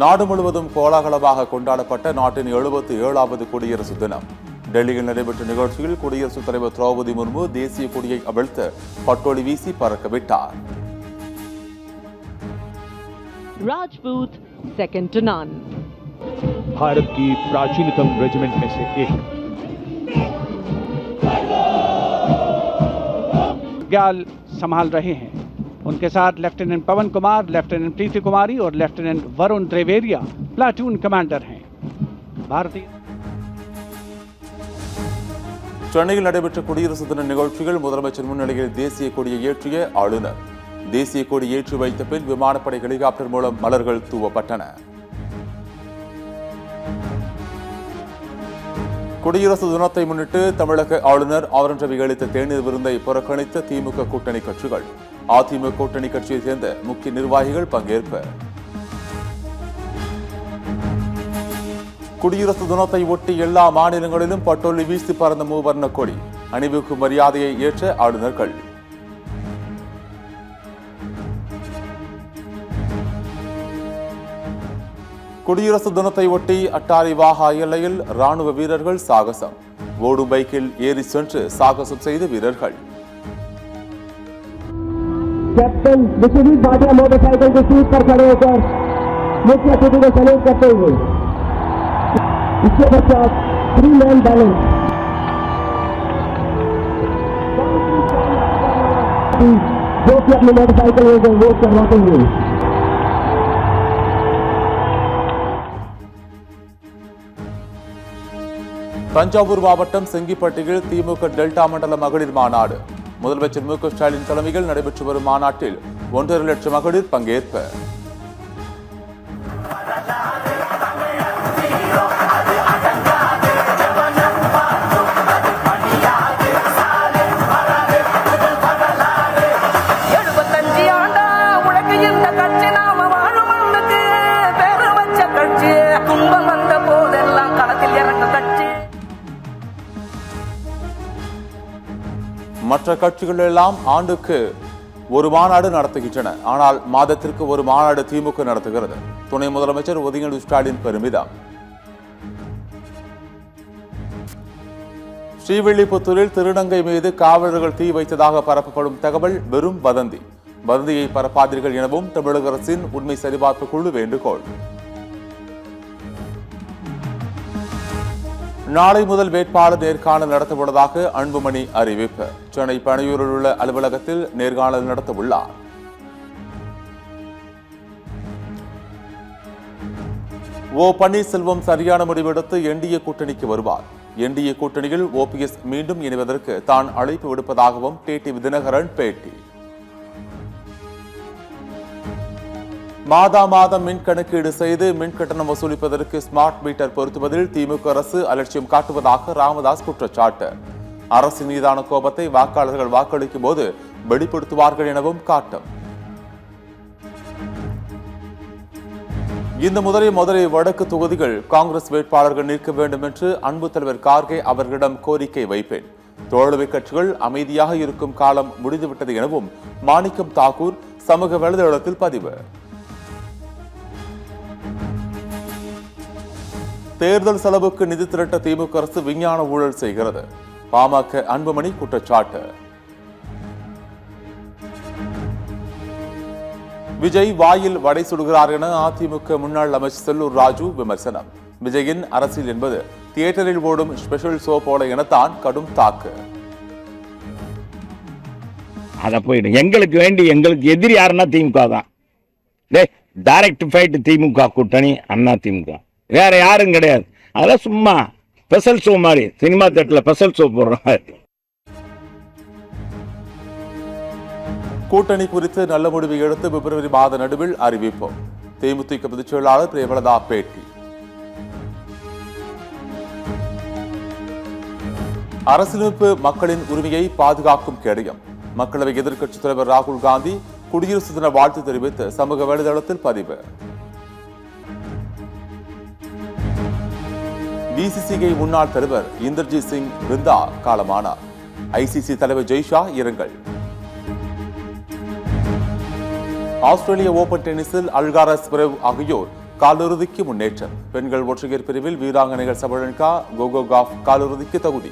நாடு முழுவதும் கோலாகலமாக கொண்டாடப்பட்ட நாட்டின் 77வது குடியரசு தினம். டெல்லியில் நடைபெற்ற நிகழ்ச்சியில் குடியரசுத் தலைவர் திரௌபதி முர்மு தேசிய கொடியை அவிழ்த்து பட்டொலி வீசி பறக்கவிட்டார். Rajput second to none. Bharat की प्राचीनतम रेजिमेंट में से एक ग्याल संभाल रहे हैं. उनके साथ लेफ्टिनेंट पवन कुमार, लेफ्टिनेंट प्रीति कुमारी और लेफ्टिनेंट वरुण त्रिवेरिया प्लाटून कमांडर हैं. भारतीय சென்னையில் நடைபெற்ற குடியரசு தின நிகழ்ச்சியில் முதலமைச்சர் முன்னிலையில் தேசிய கொடியை ஏற்றிய ஆளுநர். தேசிய கொடி ஏற்றி வைத்த பின் விமானப்படை ஹெலிகாப்டர் மூலம் மலர்கள் தூவப்பட்டன. குடியரசு தினத்தை முன்னிட்டு தமிழக ஆளுநர் ஆர் என் ரவி அளித்த தேநீர் விருந்தை புறக்கணித்த திமுக கூட்டணி கட்சிகள். அதிமுக கூட்டணி கட்சியைச் சேர்ந்த முக்கிய நிர்வாகிகள் பங்கேற்பு. குடியரசு தினத்தை ஒட்டி எல்லா மாநிலங்களிலும் பட்டொலி வீசி பறந்த மூவர்ண கொடி. அணிவகுப்பு மரியாதையை ஏற்ற ஆளுநர்கள். குடியரசு தினத்தை ஒட்டி அட்டாரி வாகா எல்லையில் ராணுவ வீரர்கள் சாகசம். ஓடும் பைக்கில் ஏறி சென்று சாகசம் செய்த வீரர்கள். कैप्टन विश्वजीत भाटिया मोटरसाइकिल की सीट पर खड़े होकर मुख्य अतिथि को सैल्यूट करते हुए इसके पश्चात 3 मैन बैलेंस जो कि अपनी मोटरसाइकिल में वोट करवाते हुए தஞ்சாவூர் மாவட்டம் செங்கிப்பட்டியில் திமுக டெல்டா மண்டல மகளிர் மாநாடு. முதலமைச்சர் மு க ஸ்டாலின் தலைமையில் நடைபெற்று வரும் மாநாட்டில் 1.5 லட்சம் மகளிர் பங்கேற்பு. மற்ற கட்சிகள் எல்லாம் ஆண்டுக்கு ஒரு மாநாடு நடத்துகின்றன. ஆனால் மாதத்திற்கு ஒரு மாநாடு திமுக நடத்துகிறது. துணை முதலமைச்சர் உதயநிதி ஸ்டாலின் பெருமிதம். ஸ்ரீவில்லிபுத்தூரில் திருநங்கை மீது காவலர்கள் தீ வைத்ததாக பரப்பப்படும் தகவல் வெறும் வதந்தி. வதந்தியை பரப்பாதீர்கள் எனவும் தமிழக அரசின் உண்மை சரிபார்ப்பு குழு வேண்டுகோள். நாளை முதல் வேட்பாளர் நேர்காணல் நடத்தவுள்ளதாக அன்புமணி அறிவிப்பு. சென்னை பனையூரில் உள்ள அலுவலகத்தில் நேர்காணல் நடத்தவுள்ளார். ஓ பன்னீர்செல்வம் சரியான முடிவெடுத்து என்டிஏ கூட்டணிக்கு வருவார். என்டிஏ கூட்டணியில் ஓபிஎஸ் மீண்டும் இணைவதற்கு தான் அழைப்பு விடுப்பதாகவும் டிடிவி தினகரன் பேட்டி. மாதம் மின் கணக்கீடு செய்து மின் கட்டணம் வசூலிப்பதற்கு ஸ்மார்ட் மீட்டர் பொருத்துவதில் திமுக அரசு அலட்சியம் காட்டுவதாக ராமதாஸ் குற்றச்சாட்டு. அரசின் மீதான கோபத்தை வாக்காளர்கள் வாக்களிக்கும் போது வெளிப்படுத்துவார்கள் எனவும் காட்டும். இந்த மதுரை வடக்கு தொகுதிகள் காங்கிரஸ் வேட்பாளர்கள் நிற்க வேண்டும் என்று அன்பு தலைவர் கார்கே அவர்களிடம் கோரிக்கை வைப்பேன். தோழமை கட்சிகள் அமைதியாக இருக்கும் காலம் முடிந்துவிட்டது எனவும் மாணிக்கம் தாக்கூர் சமூக வலைதளத்தில் பதிவு. தேர்தல் செலவுக்கு நிதி திரட்ட திமுக அரசு விஞ்ஞான ஊழல் செய்கிறது. பாமக அன்புமணி குற்றச்சாட்டு. விஜய் வாயில் வடை சுடுகிறார் என அதிமுக முன்னாள் அமைச்சர் செல்லூர் ராஜு விமர்சனம். விஜயின் அரசியல் என்பது தியேட்டரில் ஓடும் ஸ்பெஷல் ஷோ போல எனத்தான் கடும் தாக்கு. அத போயிடும். எங்களுக்கு வேண்டி எங்களுக்கு எதிரி யாருன்னா திமுக தான். டைரக்ட் ஃபைட் திமுக கூட்டணி அண்ணா திமுக, வேற யாரும் கிடையாது. அதெல்லாம் சும்மா ஸ்பெஷல் ஷோ மாதிரி சினிமா தேட்டர்ல ஸ்பெஷல் ஷோ போடுறாங்க. கூட்டணி குறித்து நல்ல முடிவை எடுத்து பிப்ரவரி மாத நடுவில் அறிவிப்போம். தேமுதிக பொதுச் செயலாளர் பிரேமலதா பேட்டி. அரசியலமைப்பு மக்களின் உரிமையை பாதுகாக்கும் கேடயம். மக்களவை எதிர்க்கட்சித் தலைவர் ராகுல் காந்தி குடியரசு தின வாழ்த்து தெரிவித்து சமூக வலைதளத்தில் பதிவு. பிசிசிஐ முன்னாள் தலைவர் இந்தர்ஜித் சிங் பிருந்தா காலமானார். ஐசிசி தலைவர் ஜெய்ஷா இரங்கல். ஆஸ்திரேலிய ஓபன் டென்னிஸில் அல்காரஸ் பிரவ் ஆகியோர் காலிறுதிக்கு முன்னேற்றம். பெண்கள் ஒற்றையர் பிரிவில் வீராங்கனைகள் சபலன்கா, கோகோ காஃப் காலிறுதிக்கு தகுதி.